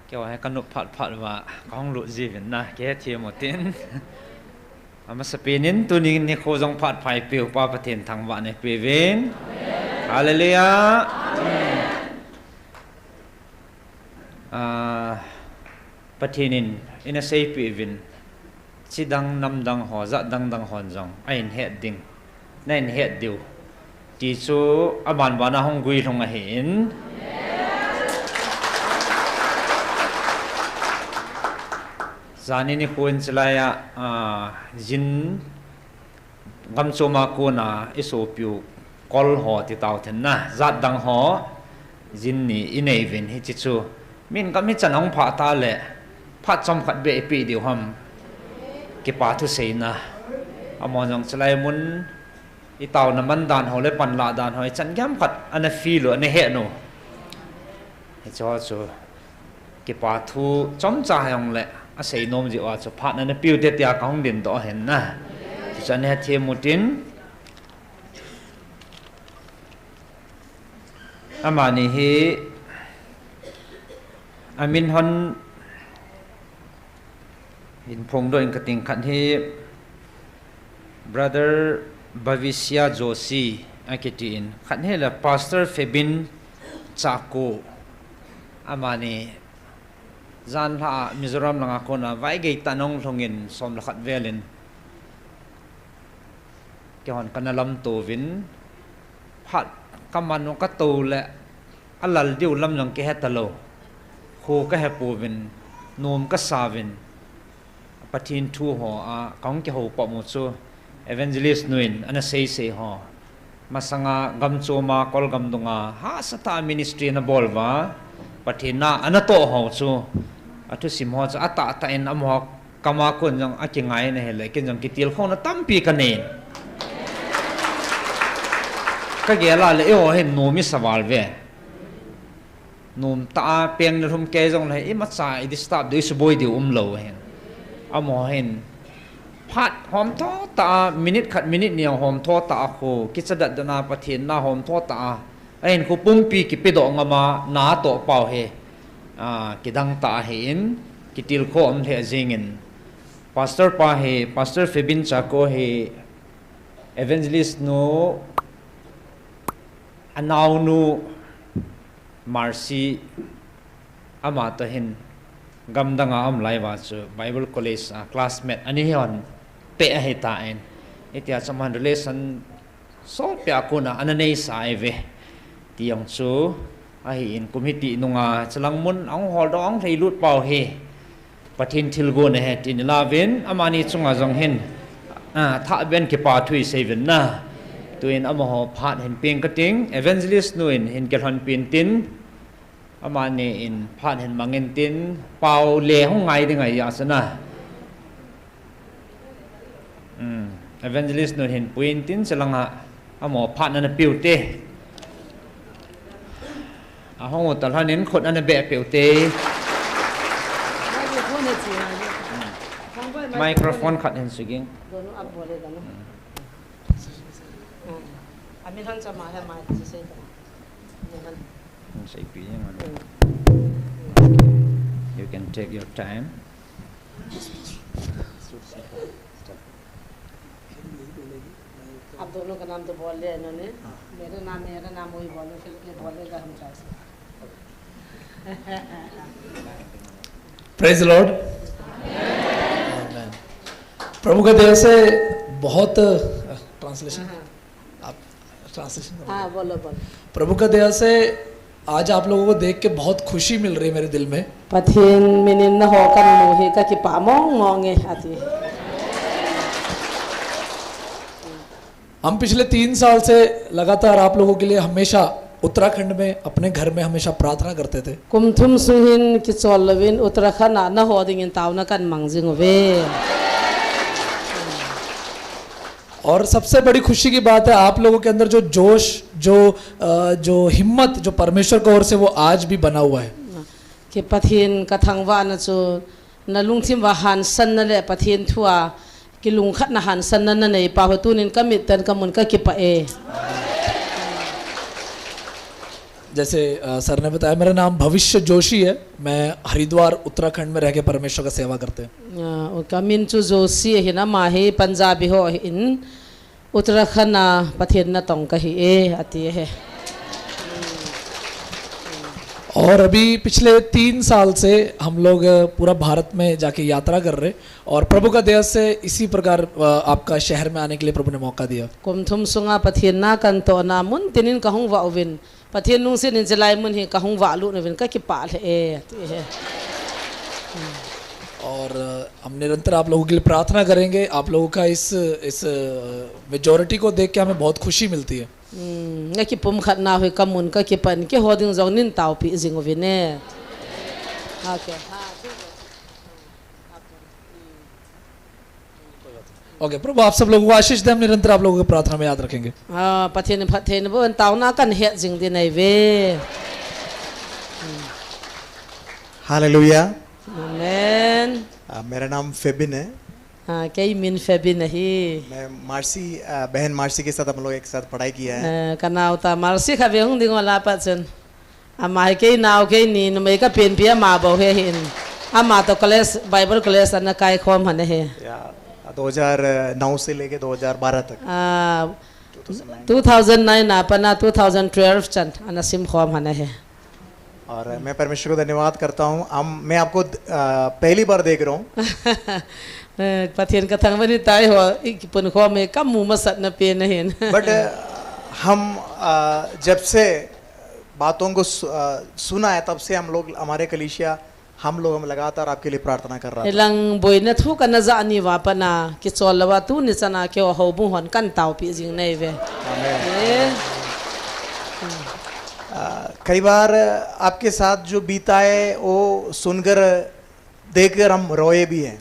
cáiว่าให้กันนุพัดพัดว่าของลุจีวินนะแกเทียมหมดทิ้งอามาสเปนินตัวนี้นี่โคจงพัดไฟเปียวป้าประเทศทางวันในเปเวนฮาเลลูยาประเทศนินอินเซย์เปวินชิดังนำดังหัวจะดังหอนจงไอ้เห็ดดิ่งนั่นเห็ดดิวที่ชูอาบานบานาฮงกุยทงเห็นจานี่ควรจะไล่จินกำโจมากูน่ะอิสุปิวกอลหอที่เต่าเถนนะจัดดังหอจินนี่อินเอวินฮิจิชูมินก็มิจันองผาตาเละพัดจอมขัดเบปีเดียวหำกิปาทุเสนะอมอนจงจะไล่มุนอีเต่าน้ำมันดานหอเลยปันลาดานหอยจันย้ำขัดอันนั้นฟีหรืออันนี้เห็นโน่ฮิจอชูกิปาทุจอมจ่ายองเละอาศัยนมจีว่าจะพัดนั้นปิวเดียของดินต่อเห็นนะจะเนี่ยเทียมุตินอามานี่ฮีอามินฮอนหินพงโดยกติงขันที่ brother Bhavishya Joshi อากิตินขันที่ละ pastor Febin Chaku อามานี่จานละมิจรามหลังอาคนไว้เกยตันองทงเงินสมลักเวลินเกี่ยวกันลำตัววินพัดกำมันนกตูและอัลลัลดิวลำหลังเกฮตโลโคก็เฮปูวินนูมก็ซาวินปะทินทูหัวของเกี่ยวปอมุซูเอเวนเจลิสนุนอันนั้นเซ่หัวมาสังกำโจมากอลกำดงฮาสตามินิสทรีนบอลวะปะทินน่ะอันนั้นโตหัวซูอัตุสิมหัวจะอัตตาอินอมหัวกำมาคนยังอัจฉริยะเนี่ยเลยกินยังกิติลข้องนั้นตั้มปีกันเองก็เกล้าเลยเห็นนูมิสวาลเวนูมตาเปียงในทุ่มเกจงเลยมัดสายดิสตาบด้วยสบอยเดียวโลเห็นเอาหมอเห็นพัดหอมท้อตามินิขัดมินิเนี่ยหอมท้อตาโคกิจดัดนาประเทศนาหอมท้อตาเห็นคูปุ่งปีกิปิดองมาหนาโตเป่าเฮกิดังตาเห็นกิติลโคอมเทจิงินพาสเตอร์ปาเฮพาสเตอร์เฟบินจากโกเฮเอเวนเจลิสโนอันเอานูมาร์ซีอามาตเห็นกำดังอามไลว่าจูไบเบิลคอลเลจคลาสเมทอันนี้ฮอนเตะเหตุการณ์อิทยาสมันเรเลสันโซเปียกุนะอันนั้นในสายเวที่ยังจูไออินคุมิตินุงาฉลังมุนอังฮอลดองที่ลุดเป่าเฮปะทินทิลโกนเฮตินลาเวนอามานีจงอาจงเห็นถ้าเป็นกิปาทุยเซเวนนะตัวเองอามาหอพาดเห็นเพียงกระติงเอเวนเจลิสนูนเห็นเกลอนเปียนตินอามานี่อินพาดเห็นมังเงินตินเป่าเล่ห้องไงได้ไงยาสนะเอเวนเจลิสนูนเห็นเปียนตินสลังอามาพาดนั่นปิวเตห้องแต่ละนี้คนอันนั้นแบบปิวเตไมโครโฟนขัดเห็นสิกิงอามิทันจะมาให้มาจะเสร็จใส่ปีอย่างนั้น you can take your time अब दोनों का नाम तो बोल लिया इन्होंने मेरा नाम वही बोलो फिर ये बोलेगा हम कैसे प्रेज लॉर्ड प्रभु का दया से बहुत ट्रांसलेशन आप ट्रांसलेशन हाँ बोलो प्रभु का दया से आज आप लोगों को देख के बहुत खुशी मिल रही है मेरे दिल में पथिन मिनिन न होकर मोहे का कि पामोंग मोंगे आती हम पिछले 3 साल से लगातार आप लोगों के लिए हमेशा उत्तराखंड में अपने घर में हमेशा प्रार्थना करते थे कुमथुम सुहिन कि चोलविन उत्तराखंड न हो दिंगिन तावना कन मंगजिंग वे और सबसे बड़ी खुशी की बात है आप लोगों के अंदर जो जोश जो हिम्मत जो परमेश्वर की ओर से वो आज भी बना हुआ है कि पथिन कथंगवा न चो न लुंगथिम वाहन सन न ले पथिन थुआ कि लुंगखत न हान सन न नहीं पावतुनिन कमितन कमुन का कि पाए जैसे सर ने बताया, मेरा नाम भविष्य जोशी है। मैं हरिद्वार उत्तराखंड में रह के परमेश्वर का सेवा करते हैं। कमिन चु जोशी है ना माही पंजाबी हो इन उत्तराखंड पथिन न तों कही ए आती है। और अभी पिछले 3 साल से हम लोग पूरा भारत में जाके यात्रा कर रहे, और प्रभु का दया से इसी प्रकार आपका शहर में आने के लिए प्रभु ने मौका दिया। कुमथुम सुंगा पथिन ना कंतो ना मुन तिनिन कहूँ वाविन पथिन नु से निजलाई मुन ही कहूँ वालू नविन का कि पाल है आती है। और हम निरंतर आप लोगों के लिए प्रार्थना करेंगे। आप लोगों का इस मेजॉरिटी को देख के हमें बहुत खुशी मिलती है। कि पुम खतना हुई कमुन का कि पन के होदिंग जोंग निन ताऊ पी जिंग विने। ओके, प्रभु आप सब लोगों को आशीष दे। हम निरंतर आप लोगों को प्रार्थना में याद रखेंगे। हाँ पथिन पथिन वो ताऊ ना कन है जिंग दिन आई वे। हालेलुया, आमेन। मेरा नाम फेबिन है। हाँ कई मिन फेबी नहीं। मैं मार्सी बहन मार्सी के साथ हम लोग एक साथ पढ़ाई किया है। कनाव ता मार्सी खबे हूँ दिंगो लापा चन अमाय के नाव के नीन में का पेन पिया माँ बहु है हिन अम्मा तो कॉलेज बाइबल कॉलेज अन्ना काय खोम हने है 2009 से लेके 2012 तक। 2009 अपना 2012 चन अन्ना सिम खोम हने है। और मैं परमेश्वर को धन्यवाद करता हूँ। मैं आपको पहली बार देख रहा हूँ। पथियन का थंग बनी ताई हो पुन खो में कम मुंह मसत न पे नहीं। बट हम जब से बातों को सुना है तब से हम लोग हमारे कलीसिया हम लगातार आपके लिए प्रार्थना कर रहा है। लंग बोई न थू का नजा अनी वापना कि चोलवा तू निचना के हो बु हन कन ताव पी जिंग नहीं वे। कई बार आपके साथ जो बीता है वो सुनकर देखकर हम रोए भी हैं।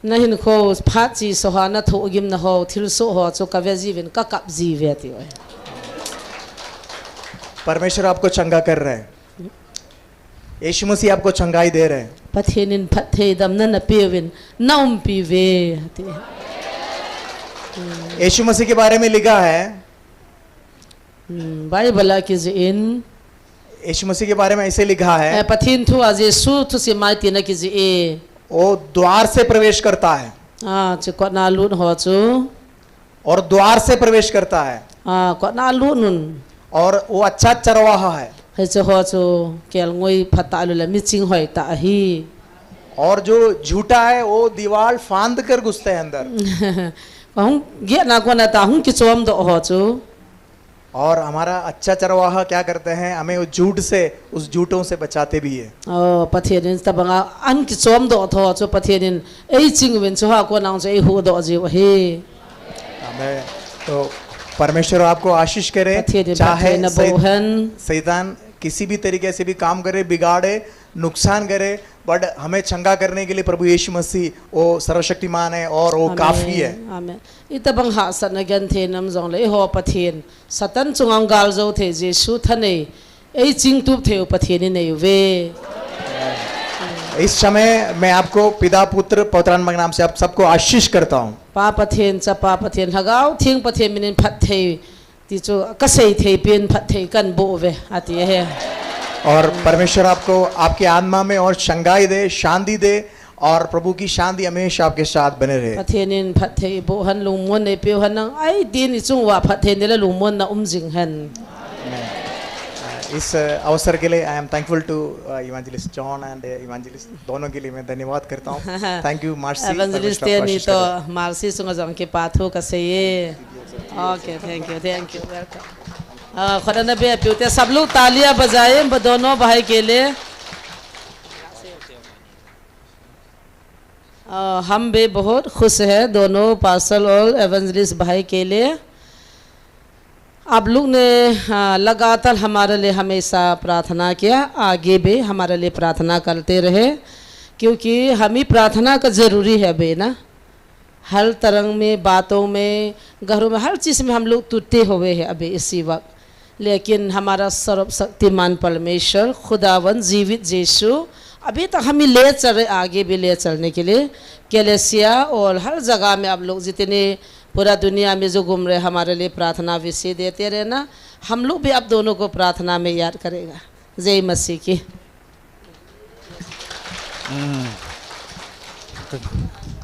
नहीं खो फाची सोहा न थो गिम न हो थिल सो हो चो कवे जीवन का कप जीवे ती है। परमेश्वर आपको चंगा कर रहे हैं। यीशु मसीह आपको चंगाई दे रहे हैं। पथेनिन पथे दम न पेविन नम पीवे ती है। यीशु मसीह के बारे में लिखा है बाइबल की जिन यीशु मसीह के बारे में ऐसे लिखा है पथिन थु आज सु थु से माइती न की जी ए वो द्वार से प्रवेश करता है। हाँ चिको नालून हो चु और द्वार से प्रवेश करता है। हाँ को नालून और वो अच्छा चरवाहा है। है चो हो चु केल ngoई फतालु ल मिचिंग होय ता ही। और जो झूठा है वो दीवार फांद कर घुसते हैं अंदर। कहूँ गे ना को ना ता हूँ कि चोम दो हो चु। और हमारा अच्छा चरवाहा क्या करते हैं, हमें उस झूठ से उस झूठों से बचाते भी है। ओ पथियन तबंगा अन कि चोम दो थो चो पथियन ए चिंग विन चो हा को नाउ चो ए हो दो जी हे। हमें तो परमेश्वर आपको आशीष करे। चाहे शैतान किसी भी तरीके से भी काम करे, बिगाड़े, नुकसान करे, बट हमें चंगा करने के लिए प्रभु यीशु मसीह वो सर्वशक्तिमान है और वो काफी है। आमेन। इतबंग हासन अगन थे नम जोंग ले हो पथियन सतन चुंगांग गाल जो थे यीशु थने ए चिंग तुप थे पथियन ने वे। इस समय मैं आपको पिता पुत्र पवित्रात्मा के नाम से आप सबको आशीष करता हूँ। पापथेन चपा पथेन हगाव थिंग पथेन मिनिन फथे तीचो कसई थे पेन फथे कन बोवे आती है। और परमेश्वर आपको आपके आत्मा में और चंगाई दे, शांति दे, और प्रभु की शांति हमेशा आपके साथ बने रहे। पथेनिन फथे बोहन लुमोन ने पेहन आई दिन चुंगवा फथेन ने लुमोन न उमजिंग हन। इस अवसर के लिए I am thankful to evangelist John and evangelist दोनों के लिए मैं धन्यवाद करता हूँ। Thank you Marcy. इवेंजलिस्ट तेनी तो मार्सी सुंग जोंग के पाथो कसे ये। Okay thank you welcome. खुदा ने बे प्यूते सब लोग तालियां बजाएं दोनों भाई के लिए। हम भी बहुत खुश है दोनों पार्सल और एवेंजलिस्ट भाई के लिए। आप लोग ने लगातार हमारे लिए हमेशा प्रार्थना किया, आगे भी हमारे लिए प्रार्थना करते रहे, क्योंकि हम ही प्रार्थना का ज़रूरी है बे ना। हर तरह में, बातों में, घरों में, हर चीज़ में हम लोग टूटे हुए हैं अभी इसी वक्त। लेकिन हमारा सर्वशक्तिमान परमेश्वर खुदावन जीवित यीशु अभी तक हमें ले चल रहे, आगे भी ले चलने के लिए। कैलेसिया और हर जगह में आप लोग जितने पूरा दुनिया में जो घूम रहे हमारे लिए प्रार्थना विषय देते रहना। हम लोग भी आप दोनों को प्रार्थना में याद करेगा। जय मसीह की।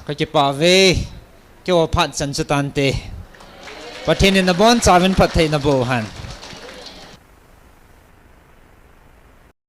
cái bà về kêu phát sẵn sự tàn tệ và thiên nhiên nó bon 7 phát thầy nó bổ hẳn